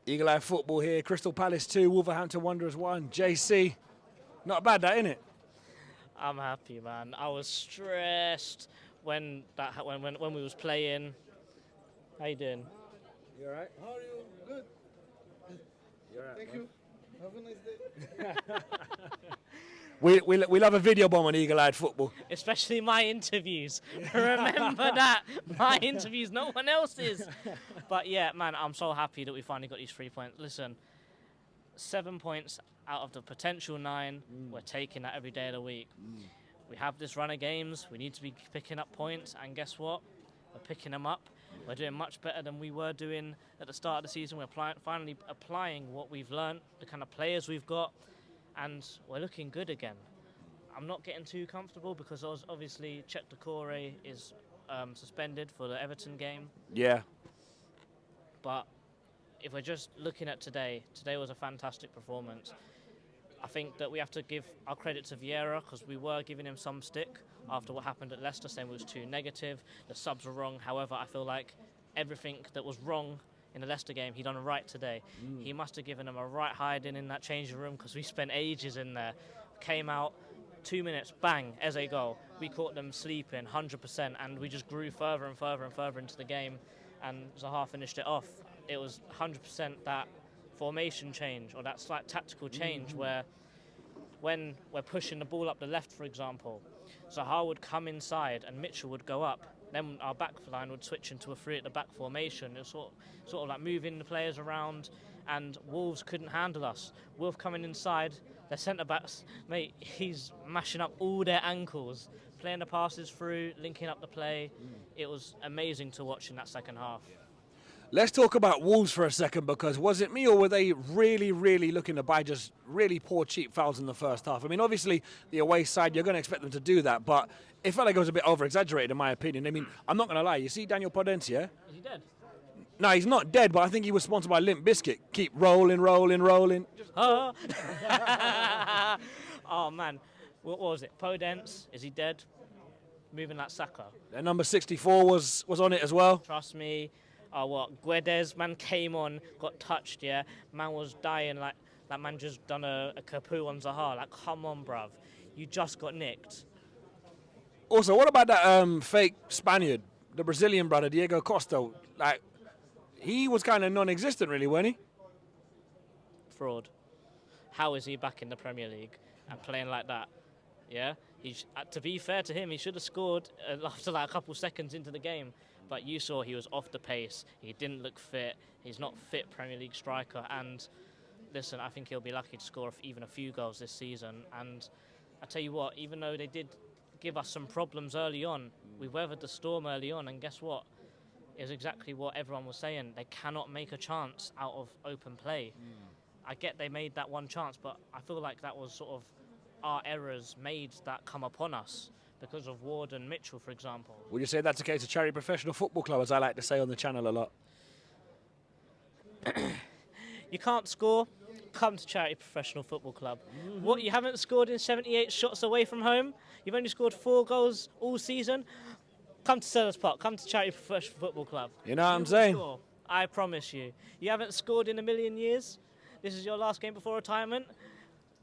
Eagle Eye Football here. Crystal Palace 2, Wolverhampton Wanderers 1. JC, not bad that, innit? I'm happy, man. I was stressed when we was playing. How you doing? You alright? How are you? Good. You're right, Thank you. Have a nice day. We love a video bomb on Eagle Eye Football. Especially my interviews. Remember that. My interviews, no one else's. But yeah, man, I'm so happy that we finally got these 3 points. Listen, 7 points out of the potential 9. We're taking that every day of the week. We have this run of games. We need to be picking up points. And guess what? We're picking them up. We're doing much better than we were doing at the start of the season. We're finally applying what we've learned, the kind of players we've got, and we're looking good again. I'm not getting too comfortable because obviously Chet Decore is suspended for the Everton game. Yeah. But if we're just looking at today was a fantastic performance. I think that we have to give our credit to Vieira because we were giving him some stick after what happened at Leicester, saying it was too negative. The subs were wrong. However, I feel like everything that was wrong in the Leicester game, he done right today. He must have given them a right hiding in that changing room because we spent ages in there. Came out, 2 minutes, bang, Eze goal. We caught them sleeping 100%, and we just grew further and further and further into the game, and Zaha finished it off. It was 100% that formation change or that slight tactical change where when we're pushing the ball up the left, for example, Zaha would come inside and Mitchell would go up. Then our back line would switch into a 3 at the back formation. It was sort of like moving the players around, and Wolves couldn't handle us. Wolf coming inside, their centre-backs, mate, he's mashing up all their ankles, playing the passes through, linking up the play. It was amazing to watch in that second half. Let's talk about Wolves for a second, because was it me or were they really, really looking to buy just really poor, cheap fouls in the first half? I mean, obviously, the away side, you're going to expect them to do that, but it felt like it was a bit over-exaggerated, in my opinion. I mean, I'm not going to lie. You see Daniel Podence, yeah? Is he dead? No, he's not dead, but I think he was sponsored by Limp Bizkit. Keep rolling, rolling, rolling. Oh, oh man. What was it? Podence, is he dead? Moving like Saka. And number 64 was on it as well. Trust me. What Guedes, man came on, got touched, yeah. Man was dying like that man just done a kapoo on Zaha. Like, come on, bruv. You just got nicked. Also, what about that fake Spaniard, the Brazilian brother, Diego Costa? Like, he was kind of non-existent, really, wasn't he? Fraud. How is he back in the Premier League and playing like that? Yeah? To be fair to him, he should have scored after like a couple seconds into the game. But you saw he was off the pace. He didn't look fit. He's not fit Premier League striker. And listen, I think he'll be lucky to score even a few goals this season. And I tell you what, even though they did give us some problems early on, we weathered the storm early on. And guess what? It was exactly what everyone was saying. They cannot make a chance out of open play. I get they made that one chance, but I feel like that was sort of our errors made that come upon us. Because of Ward and Mitchell, for example. Would you say that's the case of Charity Professional Football Club, as I like to say on the channel a lot? You can't score, come to Charity Professional Football Club. What, you haven't scored in 78 shots away from home? You've only scored 4 goals all season? Come to Sellers Park, come to Charity Professional Football Club. You know what I'm saying? Score. I promise you. You haven't scored in a million years? This is your last game before retirement?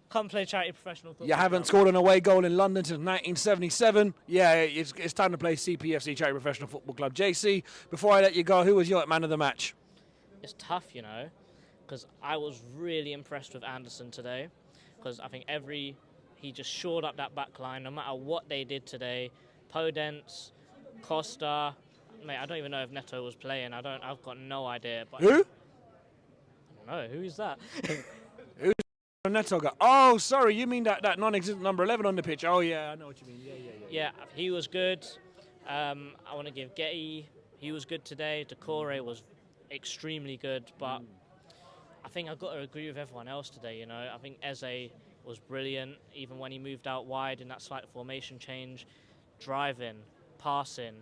Come play Charity Professional Football. You haven't scored an away goal in London since 1977. Yeah, it's time to play CPFC, Charity Professional Football Club. JC, before I let you go, who was your man of the match? It's tough, you know, because I was really impressed with Anderson today, because I think he just shored up that back line, no matter what they did today. Podence, Costa, mate, I don't even know if Neto was playing. I've got no idea. But Who? I don't know, who is that? Neto guy. Oh, sorry, you mean that non-existent number 11 on the pitch? Oh, yeah, I know what you mean. Yeah, he was good. I want to give Getty, he was good today. Decore was extremely good, but I think I've got to agree with everyone else today, you know. I think Eze was brilliant, even when he moved out wide in that slight formation change, driving, passing.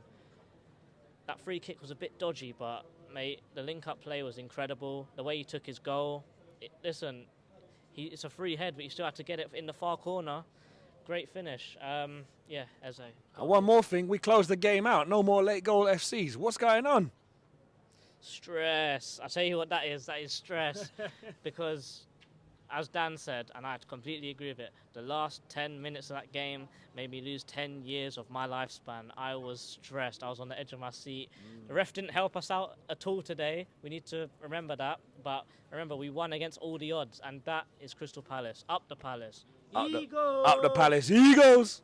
That free kick was a bit dodgy, but, mate, the link-up play was incredible. The way he took his goal, it's a free head, but you still have to get it in the far corner. great finish. Yeah, Eze. And one more thing, we closed the game out. No more late goal FCs. What's going on? Stress. I tell you what that is. That is stress. Because, as Dan said, and I completely agree with it, the last 10 minutes of that game made me lose 10 years of my lifespan. I was stressed. I was on the edge of my seat. The ref didn't help us out at all today. We need to remember that. But remember, we won against all the odds, and that is Crystal Palace. Up the Palace. Up the Palace Eagles.